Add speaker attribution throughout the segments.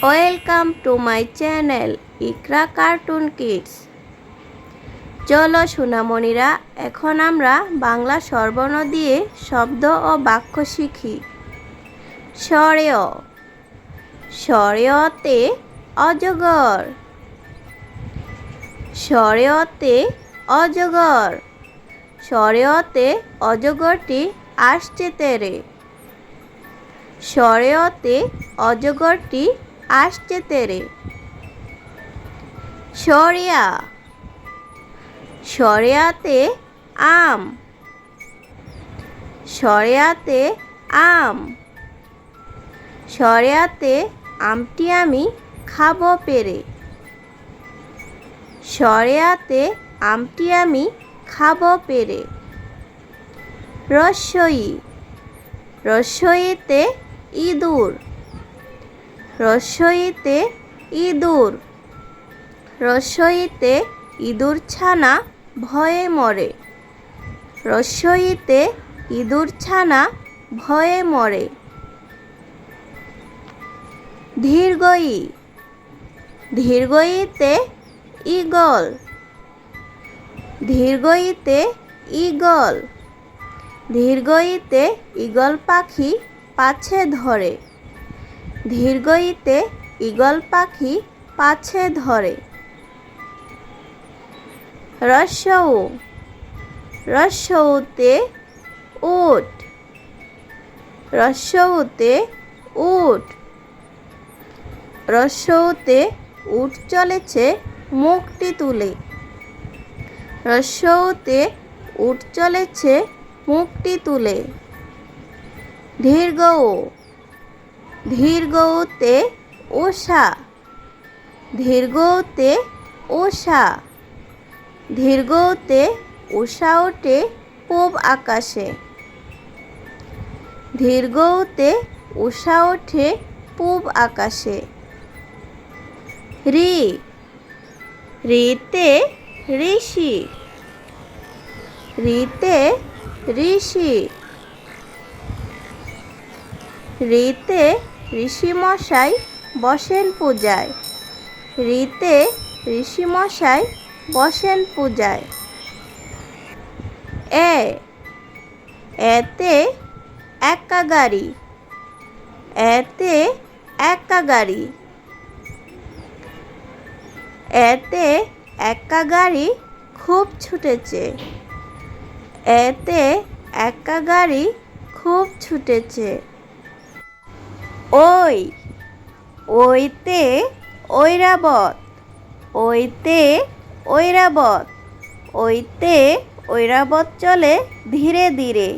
Speaker 1: Welcome to my channel Iqra cartoon kids. চলো সোনামণিরা, এখন আমরা বাংলা স্বরবর্ণ দিয়ে শব্দ ও বাক্য শিখি। স্বরেয়। স্বরেয়তে অজগর। স্বরেয়তে অজগর। স্বরেয়তে অজগরটি আসছে তেরে। স্বরেয়তে অজগরটি আসছে তেরে। স্বরিয়া। স্বরিয়াতে আম। স্বরিয়াতে আম। স্বরিয়াতে আমটি আমি খাবো পেরে। স্বরিয়াতে আমটি আমি খাবো পেরে। রস্বই। রস্বইতে ইঁদুর। রস্বইতে ইঁদুর। রস্বইতে ইঁদুর ছানা ভয়ে মরে। রস্বইতে ইঁদুর ছানা ভয়ে মরে। দীর্ঘই। দীর্ঘইতে ঈগল। দীর্ঘইতে ঈগল। দীর্ঘইতে ঈগল পাখি পাছে ধরে। দীর্ঘইতে ঈগল পাখি পাছে ধরে। রস্যউ। রস্যউতে উট। রস্যউতে উট। রস্যউতে উট চলেছে মুখটি তুলে। রস্যউতে উট চলেছে মুখটি তুলে। দীর্ঘউ। দীর্ঘউতে উষা। দীর্ঘউতে উষা। দীর্ঘউতে উষা ওঠে পূব আকাশে। দীর্ঘউতে উষা ওঠে পূব আকাশে। রি। রিতে ঋষি। রিতে ঋষি। রিতে ঋষিমশাই বসেন পূজায়। রিতে ঋষিমশাই বসেন পূজায়। এ। এতে একা গাড়ি। এতে একা গাড়ি। এতে একা গাড়ি খুব ছুটেছে। এতে একা গাড়ি খুব ছুটেছে। ওই। ওইতে ঐরাবত। ওইতে ঐরাবত। ওইতে ঐরাবত চলে ধীরে ধীরে।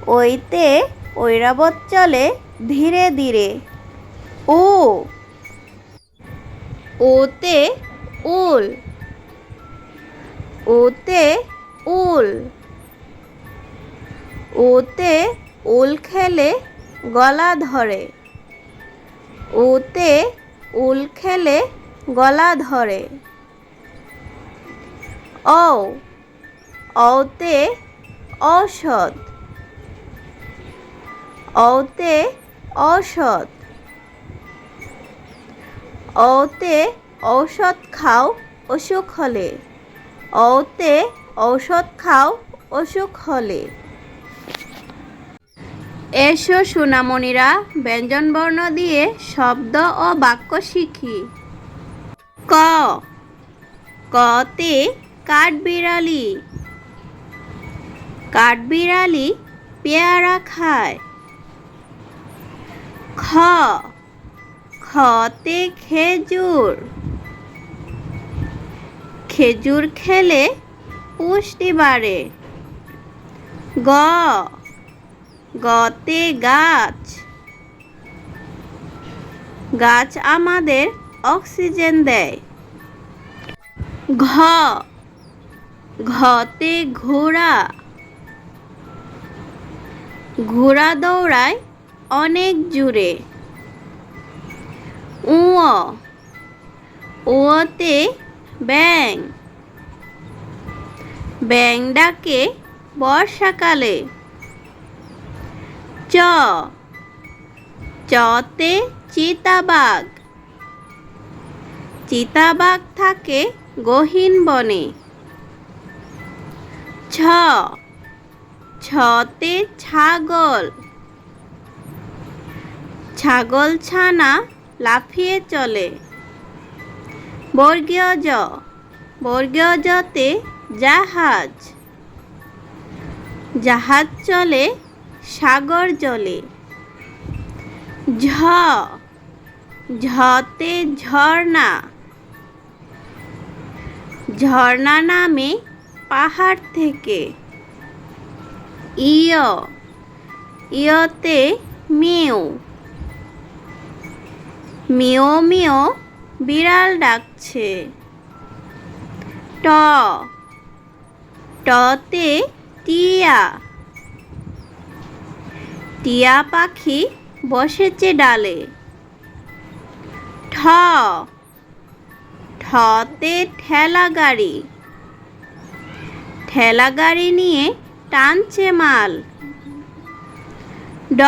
Speaker 1: ওইতে ঐরাবত চলে ধীরে ধীরে। ও। ওতে উল। ওতে উল। ওতে উল খেলে গলা ধরে। ওতে উল খেলে গলা ধরে। ঔ। ঔতে ঔষধ। ঔতে ঔষধ। ঔতে ঔষধ খাও অসুখ হলে। ঔতে ঔষধ খাও অসুখ হলে। এসো সোনামণিরা, ব্যঞ্জনবর্ণ দিয়ে শব্দ ও বাক্য শিখি। ক। কতে কাঠবিড়ালি। কাঠবিড়ালি পেয়ারা খায়। খ। খতে খেজুর। খেজুর খেলে পুষ্টি বাড়ে। গ। গতে গাছ। গাছ আমাদের অক্সিজেন দেয়। ঘ। ঘতে ঘোড়া। ঘোড়া দৌড়ায় অনেক জোরে। উ। ওতে ব্যাঙ। ব্যাঙ ডাকে বর্ষাকালে। চ। চতে চিতাবাঘ। চিতাবাঘ থাকে গহীন বনে। ছ ছতে ছাগল, ছাগল ছানা লাফিয়ে চলে। বর্গীয় জ, বর্গীয় জতে জাহাজ, জাহাজ চলে সাগর জলে। ঝ ঝতে ঝর্ণা, ঝর্ণা নামে পাহাড় থেকে। ইয় ইয়তে মেও, মিও মিও বিড়াল ডাকছে। ট টতে টিয়া, টিয়া পাখি বসেছে ডালে। ঠ ঠতে ঠেলা গাড়ি, ঠেলা গাড়ি নিয়ে টানছে মাল। ড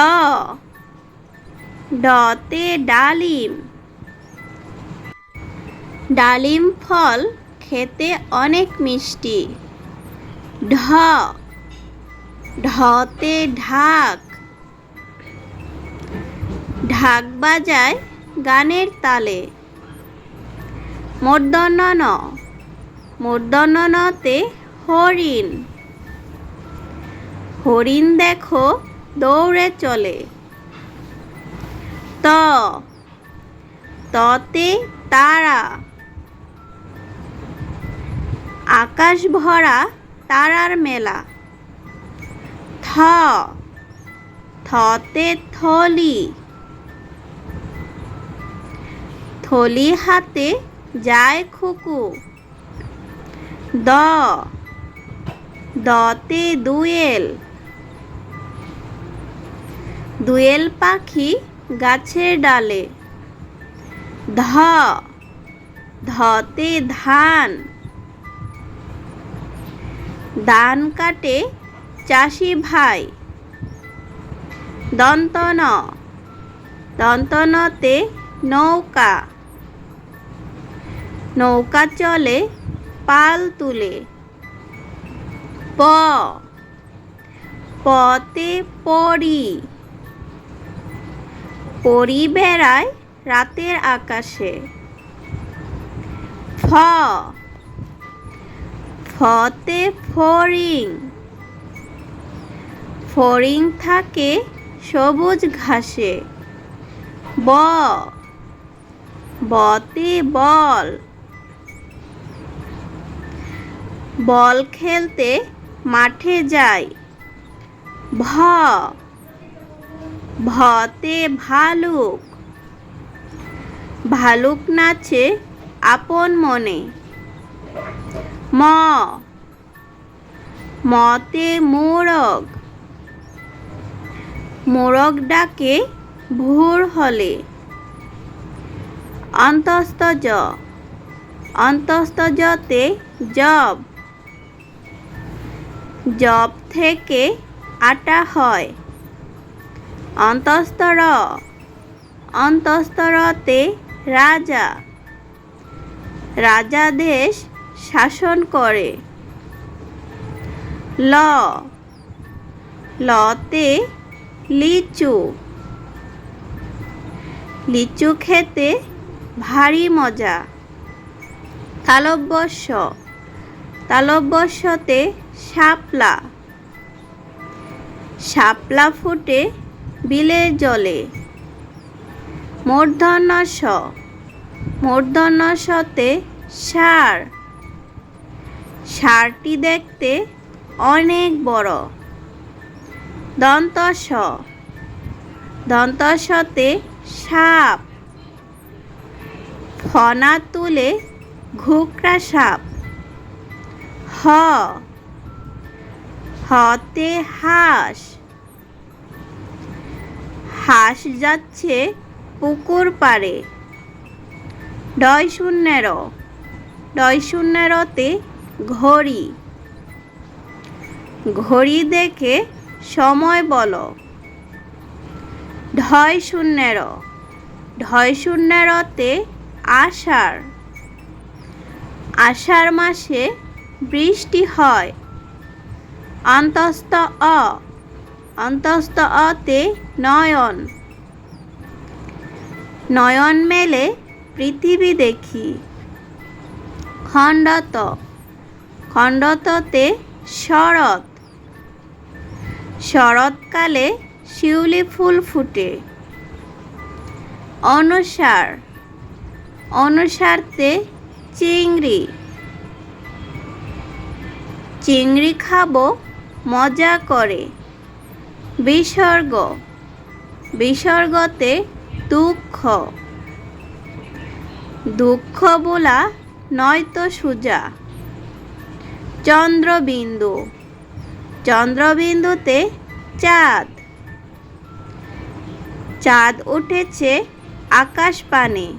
Speaker 1: ডতে ডালিম, ডালিম ফল খেতে অনেক মিষ্টি। ঢ ঢতে ঢাক, ঢাক বাজায় গানের তালে। মূর্ধন্য ণ, মূর্ধন্য ণতে হরিণ, হরিণ দেখো দৌড়ে চলে। ত ততে তারা, আকাশ ভরা তারার মেলা। থ থতে থলি, থলি হাতে যায় খুকু। দ দতে দুয়েল, দুয়েল পাখি গাছের ডালে। ধ ধতে ধান, ধান কাটে চাষি ভাই। দন্ত ন, দন্ত নতে নৌকা, নৌকা চলে পাল তুলে। প পতে পরী, পরী বেড়ায় রাতের আকাশে। ফ ফতে ফড়িং, ফড়িং থাকে সবুজ ঘাসে। ব বতে বল, বল খেলতে মাঠে যায়। ভ ভতে ভালুক, ভালুক নাচে আপন মনে। ম মতে মোরগ, মোরগ ডাকে ভোর হলে। অন্তস্থ জ, অন্তস্থ জতে জব, জব থেকে আটা হয়। অন্তস্থ র, অন্তস্থ রতে রাজা, রাজা দেশ শাসন করে। ল লতে লিচু, লিচু খেতে ভারী মজা। তালব্য শ, তালব্য শতে শাপলা, শাপলা ফুটে বিলের জলে। মূর্ধন্য ষ, মূর্ধন্য শতে ষাঁড়, ষাঁড়টি দেখতে অনেক বড়। দন্ত স, দন্ত সতে সাপ, ফনা তুলে ঘুকরা সাপ। হ হতে হাঁস, হাঁস যাচ্ছে পুকুর পাড়ে। ডয় শূন্যের, ডয় শূন্যেরতে ঘড়ি, ঘড়ি দেখে সময় বলো। ঢয় শূন্যের, ঢয় শূন্যেরতে আষাঢ়, আষাঢ় মাসে বৃষ্টি হয়। অন্তস্থ অ, অন্তস্থ অতে নয়ন, নয়ন মেলে পৃথিবী দেখি। খণ্ডত, খণ্ডততে শরৎ, শরৎকালে শিউলি ফুল ফুটে। অনুসার, অনুসারতে চিংড়ি, চিংড়ি খাবো মজা করে। বিসর্গ, বিসর্গতে দুঃখ, দুঃখ বোলা নয়তো সুজা। চন্দ্রবিন্দু, চন্দ্রবিন্দুতে চাঁদ, চাঁদ উঠেছে আকাশ পানে।